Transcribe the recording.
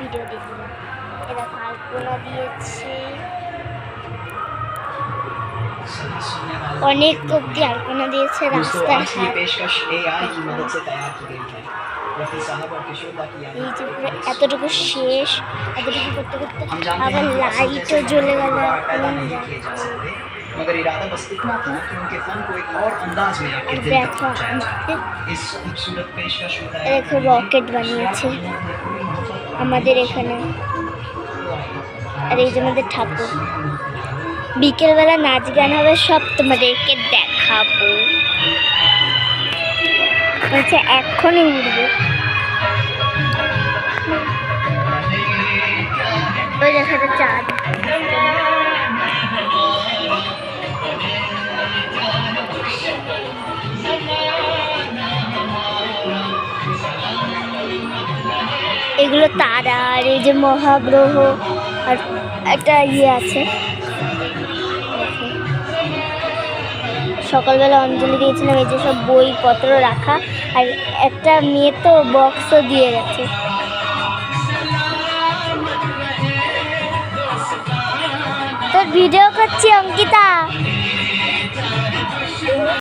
Video দেখি না। এরা আলপনা দিয়েছে, অনেক অব্দি আলপনা দিয়েছে রাস্তার হাট। এই যে এতটুকু শেষ, এতটুকু করতে করতে আবার লাইটও জ্বলে গেল। मगर इरादा बस इतना था कि उनके फन को एक और अंदाज में आके दिल तक पहुंचाया जाए। इस खूबसूरत पेशकश দেখো রকেট বানিয়েছে আমাদের এখানে। আর এই যে আমাদের ঠাকুর। বিকেলবেলা নাচ গান হবে, সব তোমাদেরকে দেখাবো। আচ্ছা এখনই উঠবো। ওই দেখাতে চাঁদ। এগুলো তারা, আর এই যে মহাগ্রহ, আর একটা আছে। সকালবেলা অঞ্জলি দিয়েছিলাম, এই যে সব বইপত্র রাখা, আর একটা মেয়ে তো বক্সও দিয়ে গেছে। তোর ভিডিও করছি অঙ্কিতা।